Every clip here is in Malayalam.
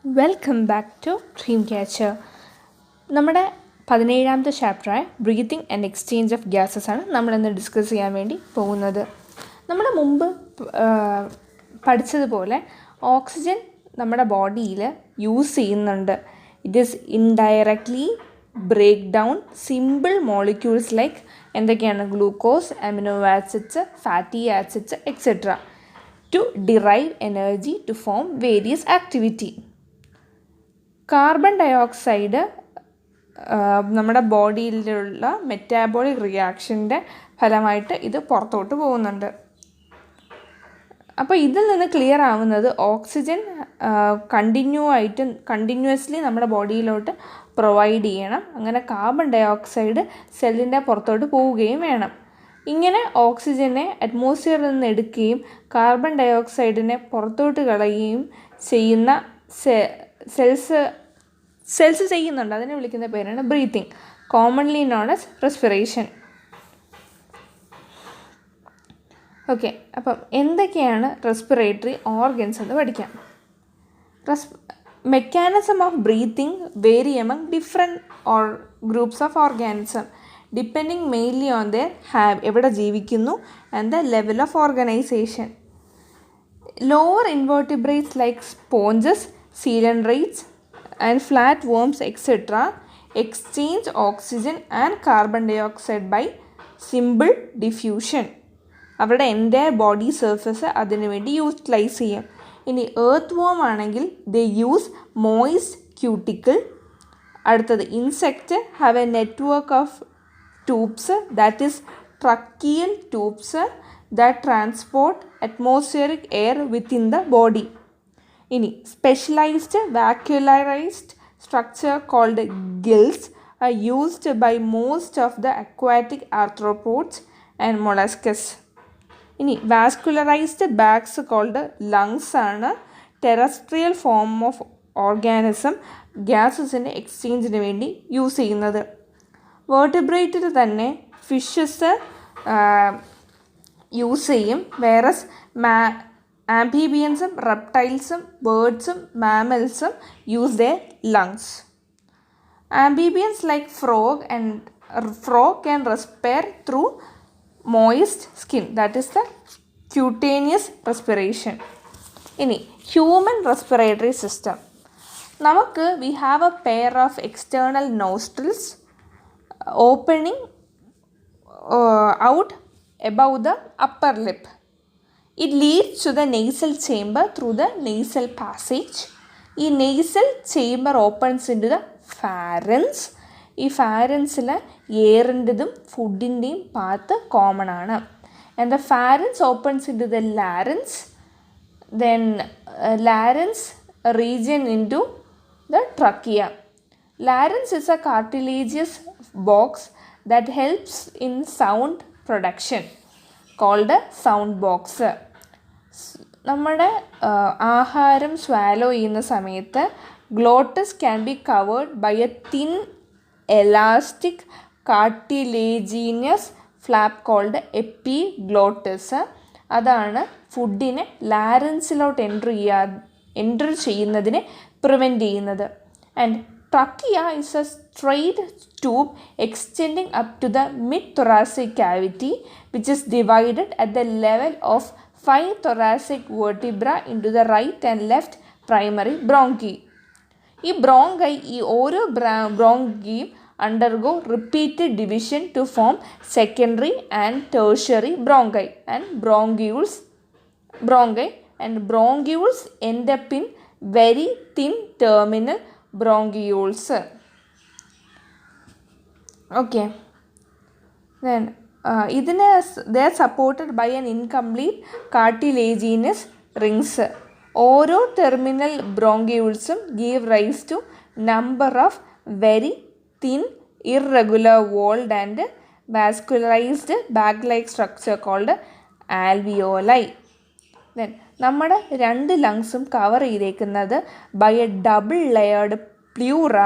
Welcome back to dream catcher. നമ്മുടെ 17ാമത്തെ ചാപ്റ്ററായ breathing and exchange of gases ആണ് നമ്മളിന്ന് ഡിസ്കസ് ചെയ്യാൻ വേണ്ടി പോകുന്നത്. നമ്മൾ മുമ്പ് പഠിച്ചതുപോലെ ഓക്സിജൻ നമ്മുടെ ബോഡിയിൽ യൂസ് ചെയ്യുന്നുണ്ട്. It is indirectly break down simple molecules like എന്തൊക്കെയാണ് glucose, amino acids, fatty acids etcetera to derive energy to form various activity. Carbon dioxide നമ്മുടെ ബോഡിയിലുള്ള മെറ്റാബോളിക് റിയാക്ഷൻ്റെ ഫലമായിട്ട് ഇത് പുറത്തോട്ട് പോകുന്നുണ്ട്. അപ്പോൾ ഇതിൽ നിന്ന് ക്ലിയർ ആവുന്നത് ഓക്സിജൻ കണ്ടിന്യൂസ്ലി നമ്മുടെ ബോഡിയിലോട്ട് പ്രൊവൈഡ് ചെയ്യണം. അങ്ങനെ കാർബൺ ഡയോക്സൈഡ് സെല്ലിൻ്റെ പുറത്തോട്ട് പോവുകയും വേണം. ഇങ്ങനെ ഓക്സിജനെ അറ്റ്മോസ്ഫിയറിൽ നിന്ന് എടുക്കുകയും കാർബൺ ഡയോക്സൈഡിനെ പുറത്തോട്ട് കളയുകയും ചെയ്യുന്ന സെൽസ് ചെയ്യുന്നുണ്ട്. അതിനെ വിളിക്കുന്ന പേരാണ് breathing, commonly known as respiration. Okay, അപ്പം എന്തൊക്കെയാണ് റെസ്പിറേറ്ററി ഓർഗൻസ് എന്ന് പഠിക്കാം. Mechanism of breathing vary among different groups of organism depending mainly on their എവിടെ ജീവിക്കുന്നു and the level of organisation. Lower invertebrates like sponges, coelenterates and flatworms etc. exchange oxygen and carbon dioxide by simple diffusion. അവരുടെ എൻ്റെ ബോഡി സർഫസ് അതിനു വേണ്ടി യൂട്ടിലൈസ് ചെയ്യും. ഇനി എർത്ത് വോം ആണെങ്കിൽ ദേ യൂസ് മോയിസ്റ്റ് ക്യൂട്ടിക്കിൾ. അടുത്തത് insect have a network of tubes that is tracheal tubes that transport atmospheric air within the body. ഇനി specialised vascularised structure called gills are used by most of the aquatic arthropods and molluscs. ഇനി വാസ്കുലറൈസ്ഡ് ബാഗ്സ് കോൾഡ് ലങ്സ് ആണ് ടെറസ്ട്രിയൽ ഫോം ഓഫ് ഓർഗാനിസം ഗ്യാസസിൻ്റെ എക്സ്ചേഞ്ചിന് വേണ്ടി യൂസ് ചെയ്യുന്നത്. വേർട്ടിബ്രേറ്റിൽ തന്നെ ഫിഷസ് യൂസ് ചെയ്യും. വേറസ് ആംഫീബിയൻസും റെപ്റ്റൈൽസും ബേർഡ്സും മാമൽസും use their lungs. Amphibians like frog can respire through moist skin, that is the cutaneous respiration. ഇനി ഹ്യൂമൻ റെസ്പിറേറ്ററി സിസ്റ്റം. നമുക്ക് we have a pair of external nostrils opening out above the upper lip. It leads to the nasal chamber through the nasal passage. ഈ nasal chamber opens into the pharynx. ഈ pharynxൽ എയറിൻ്റെതും ഫുഡിൻ്റെയും പാത്ത് കോമൺ ആണ്. And the pharynx opens into the larynx, then larynx region into the trachea. Larynx is a cartilaginous box that helps in sound production called a sound box. നമ്മുടെ ആഹാരം സ്വാലോ ചെയ്യുന്ന സമയത്ത് glottis can be covered by a thin elastic cartilaginous flap called epiglottis. അതാണ് ഫുഡിനെ ലാരൻസിലോട്ട് എൻറ്റർ ചെയ്യുന്നതിനെ പ്രിവെൻറ്റ് ചെയ്യുന്നത്. And trachea is a straight tube extending up to the mid-thoracic cavity which is divided at the level of 5 thoracic vertebrae into the right and left primary bronchi. ഈ bronchi ഈ ഓരോ bronchiയും undergo repeated division to form secondary and tertiary bronchi and bronchioles end up in very thin terminal bronchioles. Okay, then they are supported by an incomplete cartilaginous rings. ഓരോ ടെർമിനൽ ബ്രോങ്കിയൂൾസും give rise to number of very thin irregular walled and vascularised bag like structure called alveoli. Then നമ്മുടെ രണ്ട് ലങ്സും കവർ ചെയ്തേക്കുന്നത് by a double layered pleura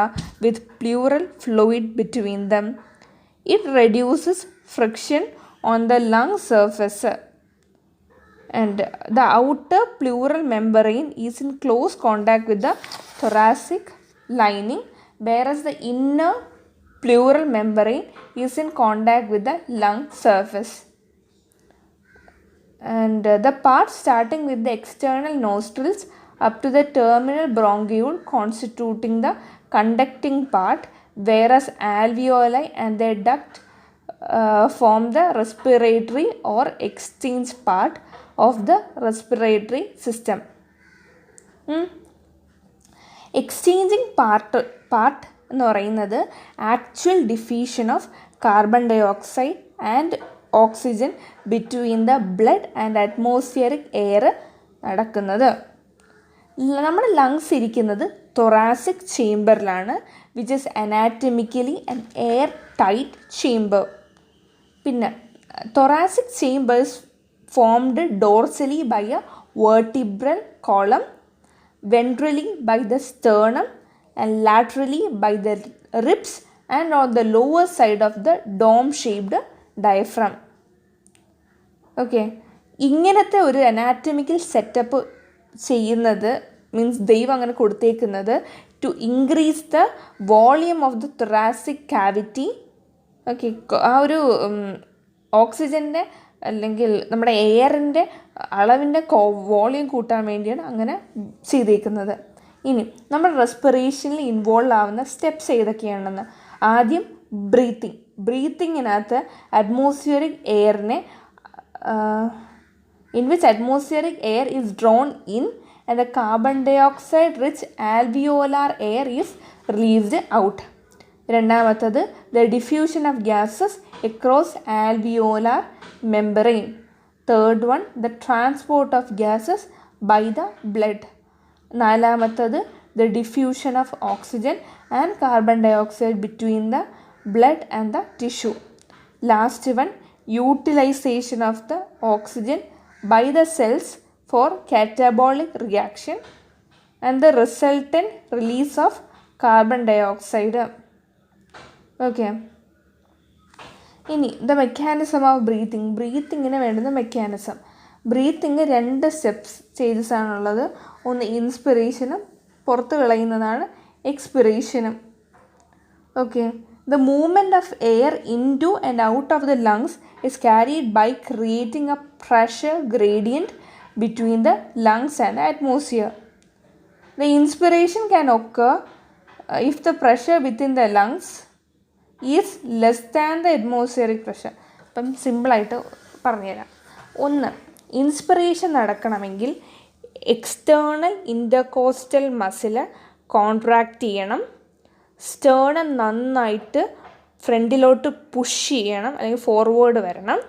with pleural fluid between them. It reduces friction on the lung surface and the outer pleural membrane is in close contact with the thoracic lining, whereas the inner pleural membrane is in contact with the lung surface. And the part starting with the external nostrils up to the terminal bronchiole constituting the conducting part, whereas alveoli and their duct form the respiratory or exchange part of the respiratory system. Exchanging part എന്ന് പറയുന്നത് actual diffusion of carbon dioxide and oxygen between the blood and atmospheric air നടക്കുന്നത്. നമ്മുടെ ലങ്സ് ഇരിക്കുന്നത് തൊറാസിക് ചേംബറിലാണ്, which is anatomically an air tight chamber. പിന്നെ thoracic chambers formed dorsally by a vertebral column, ventrally by the sternum and laterally by the ribs and on the lower side of the dome shaped diaphragm. Okay, ഇങ്ങനത്തെ ഒരു അനാറ്റമിക്കൽ സെറ്റപ്പ് ചെയ്യുന്നത് മീൻസ് ദൈവം അങ്ങനെ കൊടുത്തേക്കുന്നത് to increase the volume of the thoracic cavity. Okay, ആ ഒരു ഓക്സിജൻ്റെ അല്ലെങ്കിൽ നമ്മുടെ എയറിൻ്റെ അളവിൻ്റെ വോളിയം കൂട്ടാൻ വേണ്ടിയാണ് അങ്ങനെ ചെയ്തേക്കുന്നത്. ഇനി നമ്മൾ റെസ്പിറേഷനിൽ ഇൻവോൾവ് ആവുന്ന സ്റ്റെപ്സ് ഏതൊക്കെയാണെന്ന്. ആദ്യം ബ്രീത്തിങ്ങിനകത്ത് atmospheric എയറിനെ in which atmospheric air is drawn in and the carbon dioxide rich alveolar air is released out. രണ്ടാമത്തത് the diffusion of gases across alveolar membrane. Third one, the transport of gases by the blood. നാലാമത്തത് the diffusion of oxygen and carbon dioxide between the blood and the tissue. Last one, utilization of the oxygen by the cells for catabolic reaction and the resultant release of carbon dioxide. Okay. ഇനി ദ മെക്കാനിസം ഓഫ് ബ്രീത്തിങ്ങിന് വേണ്ടുന്ന മെക്കാനിസം. ബ്രീത്തിങ് 2 സ്റ്റെപ്സ് ചേഞ്ചസ് ആണുള്ളത്. ഒന്ന് ഇൻസ്പിറേഷനും പുറത്ത് കളയുന്നതാണ് എക്സ്പിറേഷനും. Okay, the movement of air into and out of the lungs is carried by creating a pressure gradient between the lungs and the atmosphere. The inspiration can occur if the pressure within the lungs is less than the atmospheric pressure. അപ്പം സിമ്പിളായിട്ട് പറഞ്ഞുതരാം. ഒന്ന്, ഇൻസ്പിറേഷൻ നടക്കണമെങ്കിൽ എക്സ്റ്റേണൽ ഇൻ്റർകോസ്റ്റൽ മസിൽ കോൺട്രാക്റ്റ് ചെയ്യണം, സ്റ്റേർണം നന്നായിട്ട് ഫ്രണ്ടിലോട്ട് പുഷ് ചെയ്യണം അല്ലെങ്കിൽ ഫോർവേഡ് വരണം.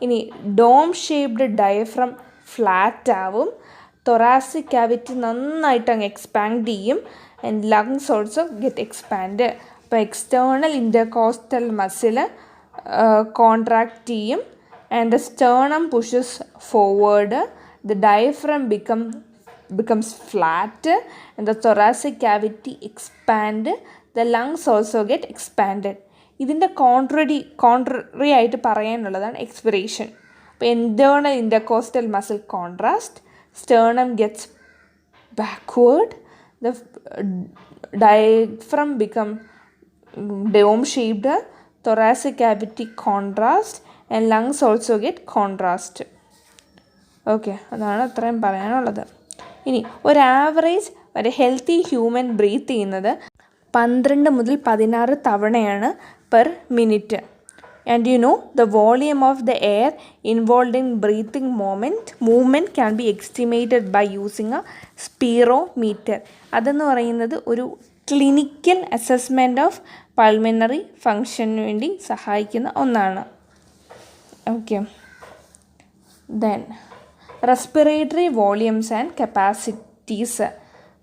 ഇനി ഡോം ഷേപ്ഡ് ഡയഫ്രം ഫ്ലാറ്റ് ആവും, തൊറാസിക് ക്യാവിറ്റി നന്നായിട്ട് അങ്ങ് എക്സ്പാൻഡ് ചെയ്യും and lungs also get expand. അപ്പോൾ എക്സ്റ്റേണൽ ഇൻ്റർകോസ്റ്റൽ മസിൽ കോൺട്രാക്റ്റ് ചെയ്യും and the sternum pushes forward, the diaphragm becomes flat and the thoracic cavity expand, the lungs also get expanded. ഇതിൻ്റെ കോൺട്രറി ആയിട്ട് പറയാനുള്ളതാണ് എക്സ്പിറേഷൻ. അപ്പോൾ internal intercostal muscle contrast, sternum gets backward, the diaphragm become dome shaped, thoracic cavity contrast and lungs also get contrast. Okay, അതാണ് അത്രയും പറയാനുള്ളത്. ഇനി ഒരു ആവറേജ് ഒരു ഹെൽത്തി ഹ്യൂമൻ ബ്രീത്ത് ചെയ്യുന്നത് 12 മുതൽ 16 തവണയാണ് per minute. And you know the volume of the air involve in breathing movement can be estimated by using a spirometer. അതെന്ന് പറയുന്നത് ഒരു ക്ലിനിക്കൽ അസസ്മെൻറ്റ് ഓഫ് പൾമിനറി ഫങ്ഷന് വേണ്ടി സഹായിക്കുന്ന ഒന്നാണ്. Okay, then respiratory volumes and capacities.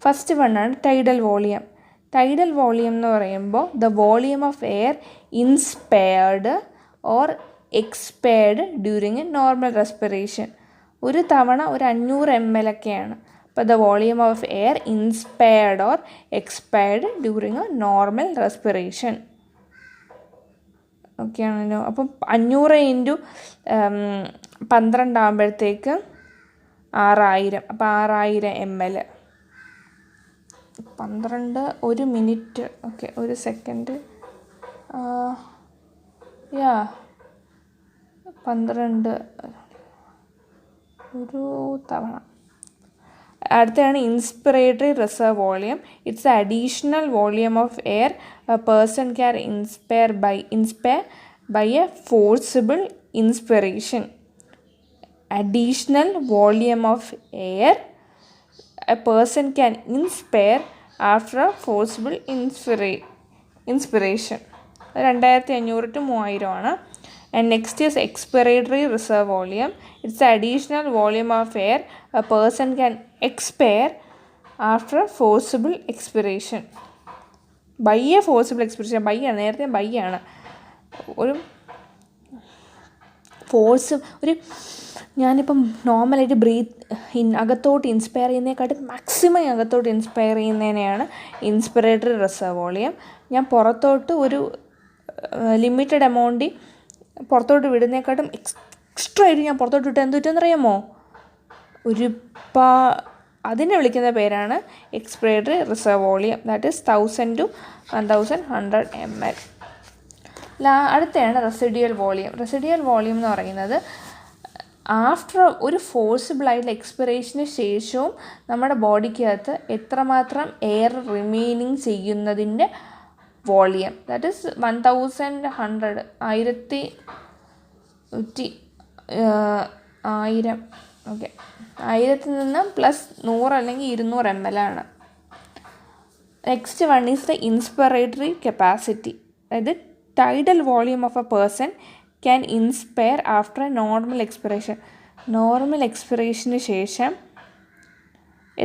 First വണ്ണാണ് ടൈഡൽ വോളിയം. ടൈഡൽ വോളിയം എന്ന് പറയുമ്പോൾ the volume of air inspired or expired during a normal respiration. ഒരു തവണ ഒരു 500 ml ഒക്കെയാണ്. അപ്പോൾ the volume of air inspired or expired during a normal respiration. Okay ആണല്ലോ. അപ്പം 500 × 12 ആകുമ്പോഴത്തേക്ക് 6000. അപ്പോൾ 6000 ml. 12 1 മിനിറ്റ്. ഓക്കെ, ഒരു സെക്കൻഡ്. യാ 12 ഒരു തവണ. അടുത്തതാണ് inspiratory reserve volume. It's additional volume of air a person can inspire by a forcible inspiration. Additional volume of air a person can inspire after a forcible inspiration. 2500 to 3000 ആണ്. And next is expiratory reserve volume. It's the additional volume of air a person can expire after a forcible expiration. By a forcible expiration, by ആണ്, നേരത്തെ ബൈ ആണ്. ഒരു ഫോഴ്സ്, ഞാനിപ്പം നോർമലായിട്ട് അകത്തോട്ട് ഇൻസ്പയർ ചെയ്യുന്നതിനെക്കാട്ടും മാക്സിമം അകത്തോട്ട് ഇൻസ്പയർ ചെയ്യുന്നതിനെയാണ് ഇൻസ്പിറേറ്ററി റിസർവ് വോളിയം. ഞാൻ പുറത്തോട്ട് ഒരു ലിമിറ്റഡ് എമൗണ്ടിൽ പുറത്തോട്ട് വിടുന്നതിനെക്കാട്ടും എക്സ്ട്രാ ആയിട്ട് ഞാൻ പുറത്തോട്ട് വിട്ട് എന്ത് പറ്റുമെന്നറിയാമോ? അതിനെ വിളിക്കുന്ന പേരാണ് expiratory reserve volume. That is 1000 to 1100 ml. അടുത്തതാണ് റെസിഡ്യൂവൽ വോളിയം. റെസിഡ്യൂവൽ വോളിയം എന്ന് പറയുന്നത് ആഫ്റ്റർ ഒരു ഫോഴ്സിബിളായിട്ടുള്ള എക്സ്പിറേഷന് ശേഷവും നമ്മുടെ ബോഡിക്കകത്ത് എത്രമാത്രം എയർ റിമെയിനിങ് ചെയ്യുന്നതിൻ്റെ വോളിയം. That is 1100, 1000. ഓക്കെ, 1000 നിന്ന് പ്ലസ് 100 അല്ലെങ്കിൽ 200 ml ആണ്. Next one is the inspiratory capacity. അതായത് tidal volume of a person can inspire after a normal expiration. Normal എക്സ്പിറേഷന് ശേഷം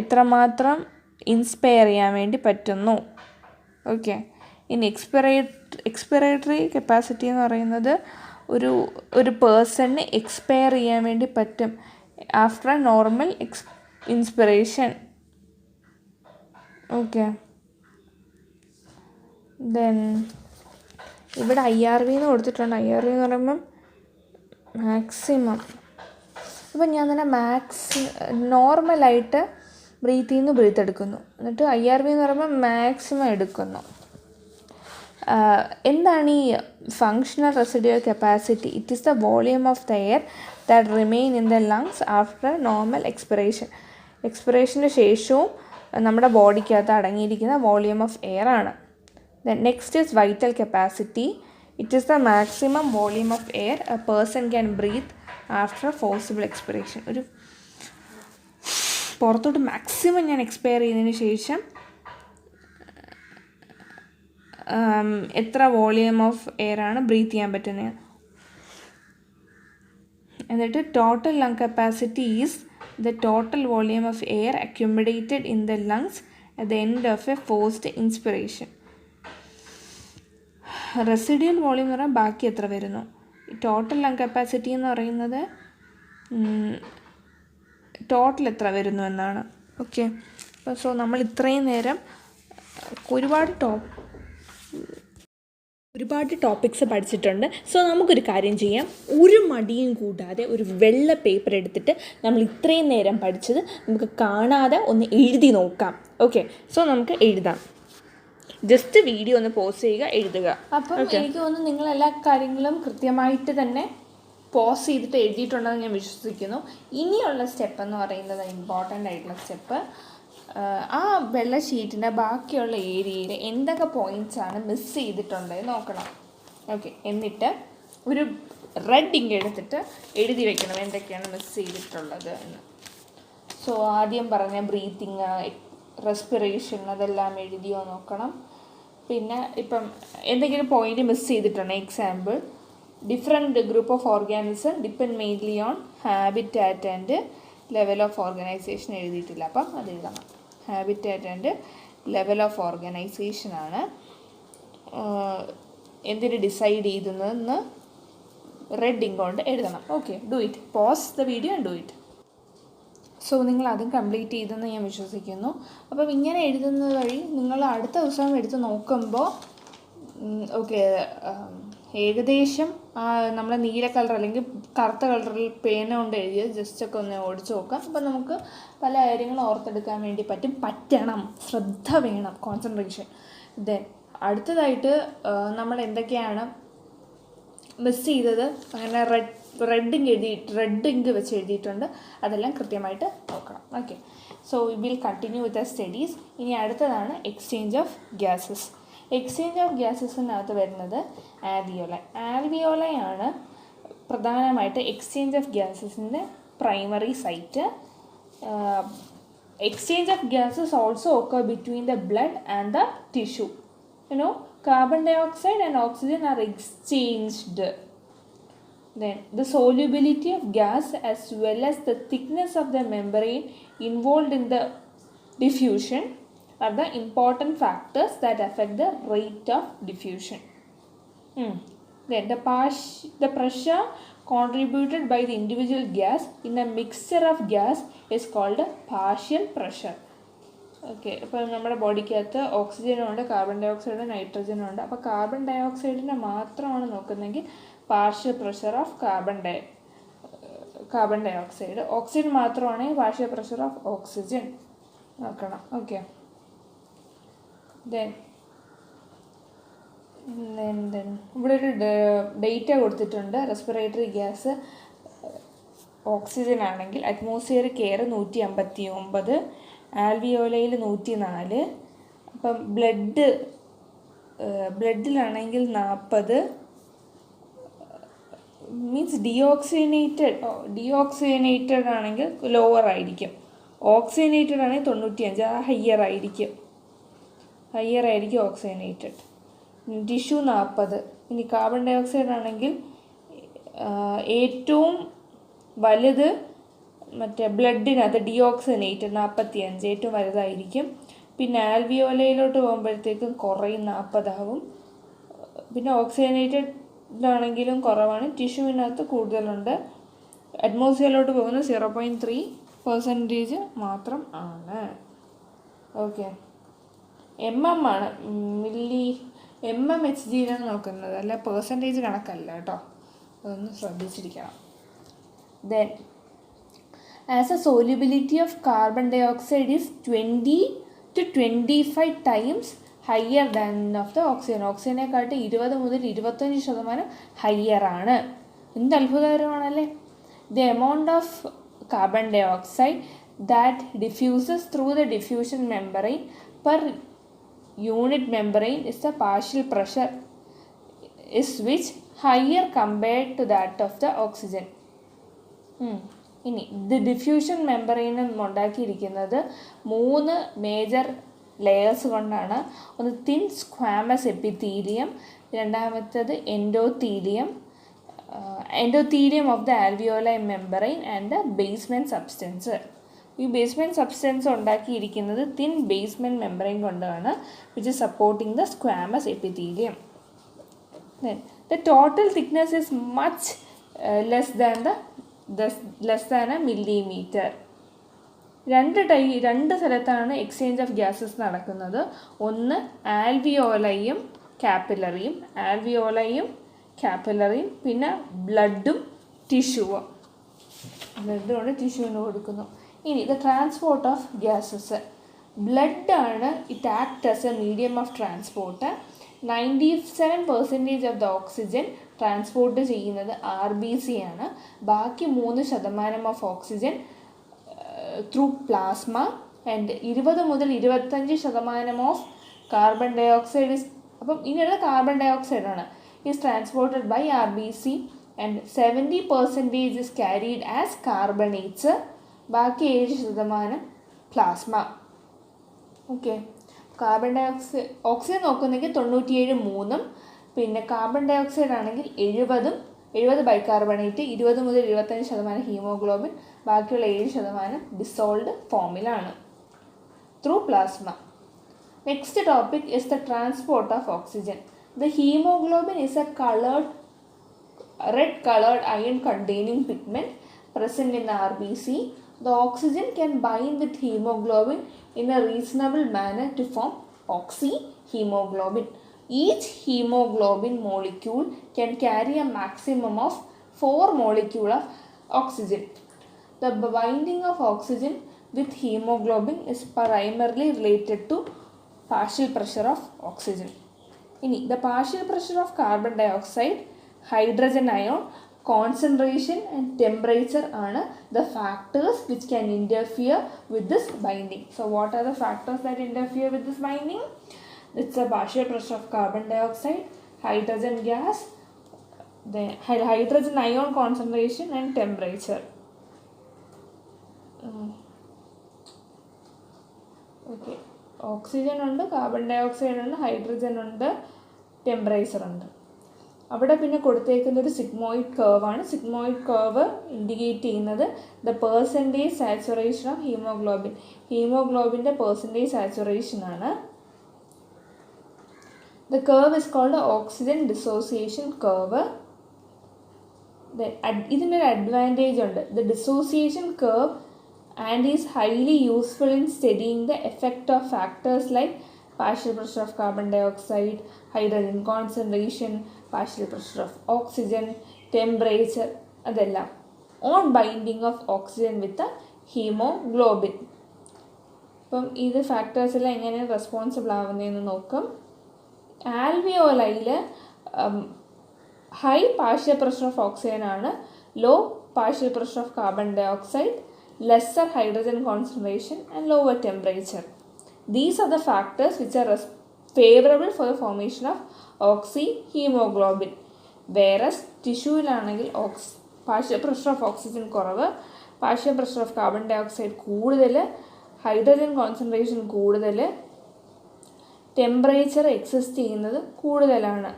എത്രമാത്രം ഇൻസ്പയർ ചെയ്യാൻ വേണ്ടി പറ്റുന്നു. ഓക്കെ, ഇനി എക്സ്പിറേറ്ററി കപ്പാസിറ്റി എന്ന് പറയുന്നത് ഒരു പേഴ്സണിന് എക്സ്പയർ ചെയ്യാൻ വേണ്ടി പറ്റും after A normal inspiration. Okay, then ഇവിടെ IRV എന്ന് കൊടുത്തിട്ടുണ്ട്. IRV എന്ന് പറയുമ്പം മാക്സിമം. അപ്പം ഞാൻ തന്നെ നോർമലായിട്ട് ബ്രീത്ത് ചെയ്യുന്നു, ബ്രീത്ത് എടുക്കുന്നു. എന്നിട്ട് IRV എന്ന് പറയുമ്പോൾ മാക്സിമം എടുക്കുന്നു. എന്താണ് ഈ functional residual capacity? It is the volume of the air that remain in the lungs after normal expiration. എക്സ്പിറേഷന് ശേഷവും നമ്മുടെ ബോഡിക്കകത്ത് അടങ്ങിയിരിക്കുന്ന വോളിയം ഓഫ് എയർ ആണ്. Then next is vital capacity. It is the maximum volume of air a person can breathe after a forcible expiration. ഒരു പുറത്തോട്ട് മാക്സിമം ഞാൻ എക്സ്പയർ ചെയ്തതിന് ശേഷം എത്ര വോളിയം ഓഫ് എയർ ആണ് ബ്രീത്ത് ചെയ്യാൻ പറ്റുന്നത്. എന്നിട്ട് total lung capacity is the total volume of air accumulated in the lungs at the end of A forced inspiration. Residual volume എന്ന് പറഞ്ഞാൽ ബാക്കി എത്ര വരുന്നു. ടോട്ടൽ ലങ് കപ്പാസിറ്റി എന്ന് പറയുന്നത് ടോട്ടൽ എത്ര വരുന്നു എന്നാണ്. ഓക്കെ, സോ നമ്മൾ ഇത്രയും നേരം ഒരുപാട് ടോപ്പിക്സ് പഠിച്ചിട്ടുണ്ട്. സോ നമുക്കൊരു കാര്യം ചെയ്യാം, ഒരു മടിയും കൂടാതെ ഒരു വെള്ള പേപ്പർ എടുത്തിട്ട് നമ്മൾ ഇത്രയും നേരം പഠിച്ചത് നമുക്ക് കാണാതെ ഒന്ന് എഴുതി നോക്കാം. ഓക്കെ, സോ നമുക്ക് എഴുതാം. ജസ്റ്റ് വീഡിയോ ഒന്ന് പോസ് ചെയ്യുക, എഴുതുക. അപ്പം എനിക്ക് തോന്നുന്നു നിങ്ങൾ എല്ലാ കാര്യങ്ങളും കൃത്യമായിട്ട് തന്നെ പോസ് ചെയ്തിട്ട് എഴുതിയിട്ടുണ്ടെന്ന് ഞാൻ വിശ്വസിക്കുന്നു. ഇനിയുള്ള സ്റ്റെപ്പ് എന്ന് പറയുന്നത് ഇമ്പോർട്ടൻ്റ് ആയിട്ടുള്ള സ്റ്റെപ്പ്, ആ വെള്ള ഷീറ്റിൻ്റെ ബാക്കിയുള്ള ഏരിയയിൽ എന്തൊക്കെ പോയിൻറ്റ്സാണ് മിസ് ചെയ്തിട്ടുണ്ടെന്ന് നോക്കണം. ഓക്കെ, എന്നിട്ട് ഒരു റെഡ് ഇങ്ക് എടുത്തിട്ട് എഴുതി വെക്കണം എന്തൊക്കെയാണ് മിസ് ചെയ്തിട്ടുള്ളത് എന്ന്. സോ ആദ്യം പറഞ്ഞ ബ്രീത്തിങ്, റെസ്പിറേഷൻ അതെല്ലാം എഴുതിയോ നോക്കണം. പിന്നെ ഇപ്പം എന്തെങ്കിലും പോയിന്റ് മിസ് ചെയ്തിട്ടുണ്ട്. Example, different group of organism depend mainly on habitat and level of organisation എഴുതിയിട്ടില്ല. അപ്പം അത് എഴുതണം. ഹാബിറ്റാറ്റ് ആൻഡ് ലെവൽ ഓഫ് ഓർഗനൈസേഷനാണ് എന്തിന് ഡിസൈഡ് ചെയ്തതെന്ന് റെഡ് ഇങ്ക് കൊണ്ട് എഴുതണം. Okay, do it. Pause the video and do it. So നിങ്ങൾ അതും കംപ്ലീറ്റ് ചെയ്തെന്ന് ഞാൻ വിശ്വസിക്കുന്നു. അപ്പം ഇങ്ങനെ എഴുതുന്നത് വഴി നിങ്ങൾ അടുത്ത ദിവസം എടുത്ത് നോക്കുമ്പോൾ ഓക്കെ ഏകദേശം നമ്മൾ നീല കളർ അല്ലെങ്കിൽ കറുത്ത കളറിൽ പേന കൊണ്ട് എഴുതിയത് ജസ്റ്റ് ഒക്കെ ഒന്ന് ഓടിച്ച് നോക്കാം. അപ്പം നമുക്ക് പല കാര്യങ്ങളും ഓർത്തെടുക്കാൻ വേണ്ടി പറ്റണം, ശ്രദ്ധ വേണം, കോൺസെൻട്രേഷൻ. ദെൻ അടുത്തതായിട്ട് നമ്മൾ എന്തൊക്കെയാണ് മിസ് ചെയ്തത്, അങ്ങനെ റെഡ് ഇങ്ക് വെച്ച് എഴുതിയിട്ടുണ്ട്, അതെല്ലാം കൃത്യമായിട്ട് നോക്കണം. Okay, so we will continue with the studies. ഇനി അടുത്തതാണ് exchange of gases. Exchange of ഗ്യാസസിനകത്ത് വരുന്നത് ആൽവിയോളയാണ് പ്രധാനമായിട്ട് എക്സ്ചേഞ്ച് ഓഫ് ഗ്യാസസിൻ്റെ primary site. Exchange of gases also occur between the blood and the tissue. Carbon dioxide and oxygen are exchanged. Then the solubility of gas as well as the thickness of the membrane involved in the diffusion are the important factors that affect the rate of diffusion. Then the pressure contributed by the individual gas in a mixture of gas is called partial pressure. Okay, ഇപ്പോൾ നമ്മുടെ ബോഡിക്കകത്ത് ഓക്സിജനുണ്ട്, കാർബൺ ഡൈ ഓക്സൈഡ്, നൈട്രജനുണ്ട്. അപ്പോൾ കാർബൺ ഡൈ ഓക്സൈഡിനെ മാത്രമാണ് നോക്കുന്നതെങ്കിൽ partial pressure of carbon dioxide. Oxygen മാത്രമാണെങ്കിൽ പാർഷ്യൽ പ്രഷർ ഓഫ് ഓക്സിജൻ നോക്കണം. ഓക്കെ, ദെൻ ഇവിടെ ഒരു ഡേറ്റ കൊടുത്തിട്ടുണ്ട്. റെസ്പിറേറ്ററി ഗ്യാസ് ഓക്സിജൻ ആണെങ്കിൽ അറ്റ്മോസ്ഫിയറിക് എയർ 159, ആൽവിയോലയിൽ 104. അപ്പം ബ്ലഡിലാണെങ്കിൽ 40, മീൻസ് ഡിയോക്സിജനേറ്റഡ് ആണെങ്കിൽ ലോവർ ആയിരിക്കും. ഓക്സിജനേറ്റഡ് ആണെങ്കിൽ 95, ആ ഹയ്യർ ആയിരിക്കും ഓക്സിജനേറ്റഡ്. ടിഷ്യൂ 40. ഇനി കാർബൺ ഡൈ ഓക്സൈഡ് ആണെങ്കിൽ ഏറ്റവും വലുത് മറ്റേ ബ്ലഡിനകത്ത് ഡിയോക്സിനേറ്റഡ് 45, ഏറ്റവും വലുതായിരിക്കും. പിന്നെ ആൽവിയോലയിലോട്ട് പോകുമ്പോഴത്തേക്കും കുറയും, 40 ആവും. പിന്നെ ഓക്സിജനേറ്റഡ് ആണെങ്കിലും കുറവാണ്, ടിഷ്യൂവിനകത്ത് കൂടുതലുണ്ട്. അറ്റ്മോസ്ഫിയറിലോട്ട് പോകുന്നത് 0.3% മാത്രം ആണ്. ഓക്കെ, ആണ് mmHgയിലാണ് നോക്കുന്നത്, അല്ല പെർസെൻറ്റേജ് കണക്കല്ല കേട്ടോ, അതൊന്ന് ശ്രദ്ധിച്ചിരിക്കണം. Then as a solubility of carbon dioxide is 20 to 25 times higher than of the oxygen. ഓക്സിജനെക്കാട്ട് 20 മുതൽ 25% ഹയ്യർ ആണ്. എന്ത് അത്ഭുതകരമാണല്ലേ. The amount of carbon dioxide that diffuses through the diffusion membrane per unit membrane is the partial pressure is which higher compared to that of the oxygen. ഇനി ഇത് ഡിഫ്യൂഷൻ മെമ്പറൈനും ഉണ്ടാക്കിയിരിക്കുന്നത് 3 മേജർ ലെയേഴ്സ് കൊണ്ടാണ്. ഒന്ന് തിൻ സ്ക്വാമസ് എപ്പിത്തീലിയം, രണ്ടാമത്തേത് endothelium of the alveoli membrane and the basement substance. ഈ ബേസ്മെൻറ്റ് സബ്സ്റ്റൻസ് ഉണ്ടാക്കിയിരിക്കുന്നത് തിൻ ബേസ്മെൻറ്റ് മെമ്പറൈൻ കൊണ്ടാണ്, which is supporting the squamous epithelium. The total thickness is much less than A millimetre. രണ്ട് സ്ഥലത്താണ് എക്സ്ചേഞ്ച് ഓഫ് ഗ്യാസസ് നടക്കുന്നത്. ഒന്ന് ആൽവിയോലയും കാപ്പിലറിയും, പിന്നെ ബ്ലഡും ടിഷ്യൂവും. ബ്ലഡുകൊണ്ട് ടിഷ്യൂവിന് കൊടുക്കുന്നു. ഇനി ദ ട്രാൻസ്പോർട്ട് ഓഫ് ഗ്യാസസ്. ബ്ലഡാണ് it act as a medium of transport. 97% of the oxygen transport ചെയ്യുന്നത് RBC ആണ്. ബാക്കി 3% of oxygen through plasma and 20 മുതൽ 25% ഓഫ് കാർബൺ ഡൈ ഓക്സൈഡ് അപ്പം ഇനിയുള്ള കാർബൺ ഡൈ ഓക്സൈഡ് ആണ് is transported by RBC and 70% is carried as carbonates. ബാക്കി 7% plasma. Okay, carbon dioxide നോക്കുന്നെങ്കിൽ 97, പിന്നെ കാർബൺ ഡൈ ഓക്സൈഡ് ആണെങ്കിൽ 70 ബൈകാർബണേറ്റ്, 20 മുതൽ 25% ഹീമോഗ്ലോബിൻ, ബാക്കിയുള്ള 7% ഡിസോൾഡ് ഫോമിലാണ് through plasma. Next topic is the transport of oxygen. The haemoglobin is A red colored iron containing pigment present in the RBC. The oxygen can bind with hemoglobin in a reasonable manner to form oxyhemoglobin. Each hemoglobin molecule can carry a maximum of 4 molecules of oxygen. The binding of oxygen with hemoglobin is primarily related to partial pressure of oxygen. The partial pressure of carbon dioxide, hydrogen ion, concentration and temperature are the factors which can interfere with this binding. So what are the factors that interfere with this binding? It's the partial pressure of carbon dioxide, hydrogen gas, the hydrogen ion concentration and temperature. Okay, oxygen ഉണ്ട്, carbon dioxide ഉണ്ട്, hydrogen ഉണ്ട്, temperature ഉണ്ട്. അവിടെ പിന്നെ കൊടുത്തേക്കുന്ന ഒരു സിഗ്മോയിഡ് കർവ് ആണ്. സിഗ്മോയിഡ് കർവ് ഇൻഡിക്കേറ്റ് ചെയ്യുന്നത് the percentage saturation of haemoglobin. ഹീമോഗ്ലോബിൻ്റെ പെർസെൻറ്റേജ് സാച്ചുറേഷൻ ആണ്. The curve is called the oxygen dissociation curve. ഇതിനൊരു അഡ്വാൻറ്റേജ് ഉണ്ട്. The dissociation curve and is highly useful in studying the effect of factors like partial pressure of carbon dioxide, hydrogen concentration, partial pressure of oxygen, temperature, അതെല്ലാം on binding of oxygen with the hemoglobin. അപ്പം ഇത് ഫാക്ടേഴ്സ് എല്ലാം എങ്ങനെ റെസ്പോൺസിബിൾ ആവുന്നതെന്ന് നോക്കാം. ആൽവിയോലയിൽ high partial pressure of oxygen ആണ്, low partial pressure of carbon dioxide, lesser hydrogen concentration and lower temperature. These are the factors which are favorable for the formation of oxyhemoglobin. Whereas ടിഷ്യൂവിലാണെങ്കിൽ പാർഷ്യൽ പ്രഷർ ഓഫ് ഓക്സിജൻ കുറവ്, partial pressure of carbon dioxide കൂടുതൽ, ഹൈഡ്രജൻ കോൺസെൻട്രേഷൻ കൂടുതൽ, ടെമ്പറേച്ചർ എക്സിസ്റ്റ് ചെയ്യുന്നത് കൂടുതലാണ്.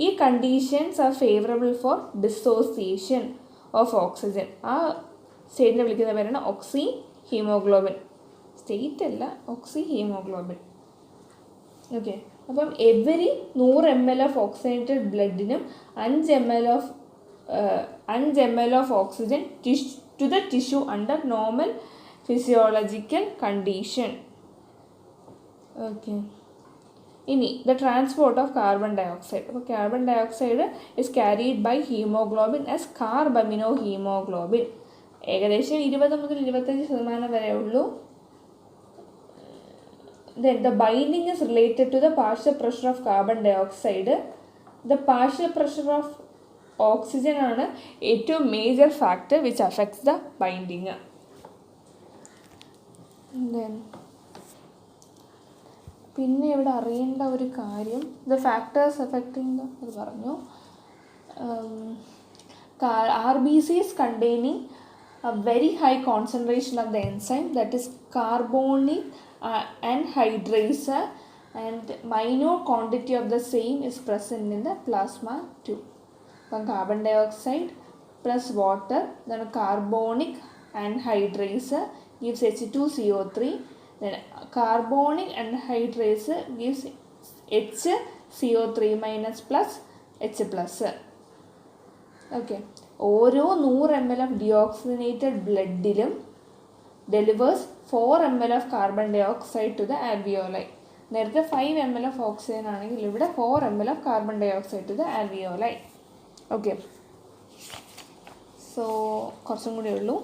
ഈ conditions are favourable for dissociation of oxygen. ആ സ്റ്റേറ്റിനെ വിളിക്കുന്ന പേരാണ് ഓക്സി ഹീമോഗ്ലോബിൻ. സ്റ്റേറ്റ് അല്ല, ഓക്സി ഹീമോഗ്ലോബിൻ. ഓക്കെ, അപ്പം എവരി 100 ml ഓഫ് ഓക്സിജനേറ്റഡ് ബ്ലഡിനും 5 ml of oxygen to the tissue under normal physiological condition. Okay, ഇനി the transport of carbon dioxide. അപ്പോൾ carbon dioxide is carried by haemoglobin as carbamino haemoglobin. ഏകദേശം 20 മുതൽ 25% വരെ ഉള്ളൂ. Then the binding is related to the partial pressure of carbon dioxide. The partial pressure of oxygen ആണ് ഏറ്റവും major factor which affects the binding. പിന്നെ ഇവിടെ അറിയേണ്ട ഒരു കാര്യം, ദ ഫാക്ടേഴ്സ് അഫക്റ്റിംഗ് അത് പറഞ്ഞു. RBCs containing a very high concentration of the enzyme, that is carbonic anhydrase, and minor quantity of the same is present in the plasma too. Then carbon dioxide plus water, then carbonic anhydrase gives H2CO3, then carbonic anhydrase gives HCO3 minus plus H plus. Okay, ഓരോ 100 ml of deoxygenated bloodലും delivers 4 ml of carbon dioxide to the alveoli. നേരത്തെ 5 ml of oxygen ആണെങ്കിൽ ഇവിടെ 4 ml of carbon dioxide to the alveoli. Okay, so കുറച്ചും കൂടി ഉള്ളൂ.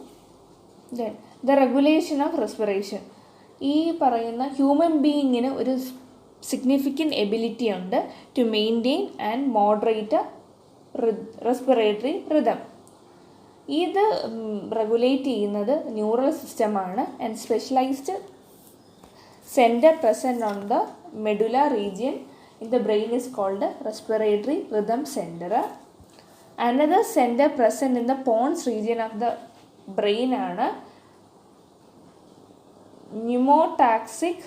Then the regulation of respiration. ഈ പറയുന്ന ഹ്യൂമൻ ബീയിങ്ങിന് ഒരു സിഗ്നിഫിക്കൻറ്റ് എബിലിറ്റി ഉണ്ട് to maintain and moderate respiratory rhythm. ഇത് റെഗുലേറ്റ് ചെയ്യുന്നത് ന്യൂറൽ സിസ്റ്റമാണ് and specialised centre present on the medulla region in the brain is called respiratory rhythm centre. Another centre present in the pons region of the brain ആണ് ന്യൂമോടാക്സിക്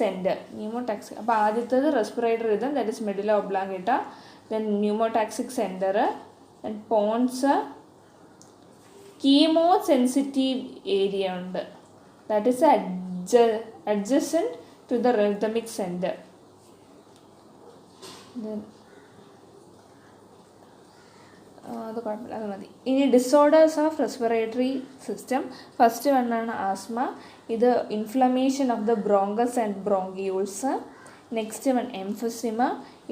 സെൻറ്റർ. ന്യൂമോടാക്സിക്, അപ്പോൾ ആദ്യത്തേത് respiratory rhythm, that is medulla oblongata. Then pneumotaxic center and pons chemosensitive area ഉണ്ട്, that is adjacent to the rhythmic center. Then അത് കുഴപ്പമില്ല, അത് മതി. ഇനി disorders of respiratory system. First വണ്ണാണ് ആസ്മ. ഇത് inflammation of the bronchus and bronchioles. Next one emphysema.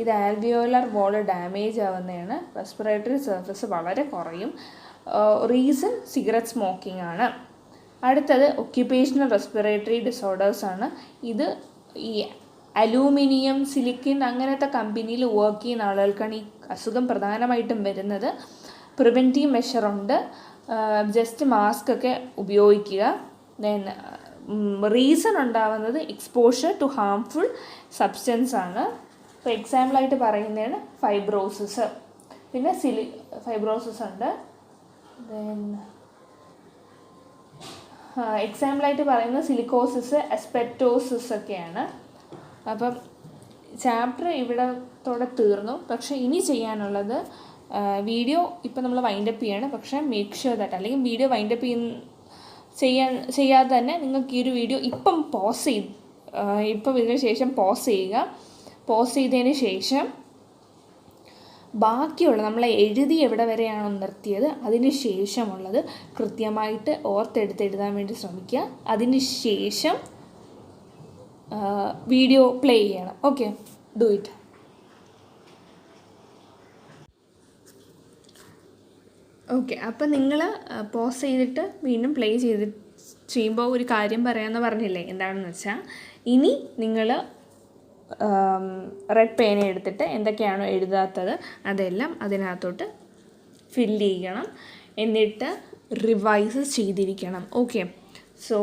ഇത് ആൽവിയോലർ വോൾ ഡാമേജ് ആവുന്നതാണ്. റെസ്പിറേറ്ററി സർഫസ് വളരെ കുറയും. റീസൺ സിഗരറ്റ് സ്മോക്കിംഗ് ആണ്. അടുത്തത് ഒക്യുപ്പേഷണൽ റെസ്പിറേറ്ററി ഡിസോർഡേഴ്സ് ആണ്. ഇത് ഈ അലൂമിനിയം, സിലിക്കൺ അങ്ങനത്തെ കമ്പനിയിൽ വർക്ക് ചെയ്യുന്ന ആളുകൾക്കാണ് ഈ അസുഖം പ്രധാനമായിട്ടും വരുന്നത്. പ്രിവെൻറ്റീവ് മെഷറുണ്ട്. ജസ്റ്റ് മാസ്ക് ഒക്കെ ഉപയോഗിക്കുക. ദെൻ റീസൺ ഉണ്ടാവുന്നത് എക്സ്പോഷർ ടു ഹാംഫുൾ സബ്സ്റ്റൻസ് ആണ്. ഇപ്പോൾ എക്സാമ്പിളായിട്ട് പറയുന്നതാണ് ഫൈബ്രോസിസ്. പിന്നെ ഫൈബ്രോസിസ് ഉണ്ട്. ദെൻ എക്സാമ്പിളായിട്ട് പറയുന്നത് സിലിക്കോസിസ്, അസ്പെറ്റോസിസ് ഒക്കെയാണ്. അപ്പം ചാപ്റ്റർ ഇവിടത്തോടെ തീർന്നു. പക്ഷേ ഇനി ചെയ്യാനുള്ളത് വീഡിയോ ഇപ്പം നമ്മൾ വൈൻഡപ്പ് ചെയ്യാണ്. പക്ഷേ മേക്ക് ഷുവർ ദാറ്റ്, അല്ലെങ്കിൽ വീഡിയോ വൈൻഡപ്പ് ചെയ്യാതെ തന്നെ നിങ്ങൾക്ക് ഈ ഒരു വീഡിയോ ഇപ്പം ഇതിന് ശേഷം പോസ് ചെയ്യുക. പോസ് ചെയ്തതിന് ശേഷം ബാക്കിയുള്ള നമ്മൾ എഴുതി എവിടെ വരെയാണോ നിർത്തിയത് അതിന് ശേഷമുള്ളത് കൃത്യമായിട്ട് എഴുതാൻ വേണ്ടി ശ്രമിക്കുക. അതിന് ശേഷം വീഡിയോ പ്ലേ ചെയ്യണം. Okay, do it. ഓക്കെ, അപ്പം നിങ്ങൾ പോസ് ചെയ്തിട്ട് വീണ്ടും പ്ലേ ചെയ്യുമ്പോൾ ഒരു കാര്യം പറയാമെന്ന് പറഞ്ഞില്ലേ, എന്താണെന്ന് വെച്ചാൽ ഇനി നിങ്ങൾ റെഡ് പേന എടുത്തിട്ട് എന്തൊക്കെയാണോ എഴുതാത്തത് അതെല്ലാം അതിനകത്തോട്ട് ഫില്ല് ചെയ്യണം. എന്നിട്ട് റിവൈസ് ചെയ്തിരിക്കണം. Okay, so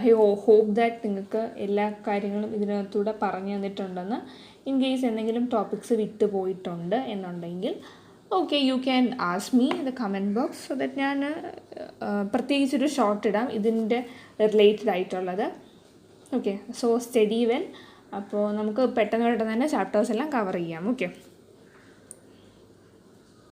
I hope that നിങ്ങൾക്ക് എല്ലാ കാര്യങ്ങളും ഇതിനകത്തൂടെ പറഞ്ഞു തന്നിട്ടുണ്ടെന്ന്. ഇൻ കേസ് എന്തെങ്കിലും ടോപ്പിക്സ് വിട്ടു പോയിട്ടുണ്ട് എന്നുണ്ടെങ്കിൽ okay, you can ask me in the comment box. So that ഞാൻ പ്രത്യേകിച്ചൊരു ഷോർട്ട് ഇടാം ഇതിൻ്റെ റിലേറ്റഡ് ആയിട്ടുള്ളത്. Okay, so study well. അപ്പോൾ നമുക്ക് പെട്ടെന്ന് തന്നെ ചാപ്റ്റേഴ്സ് എല്ലാം കവർ ചെയ്യാം. ഓക്കെ.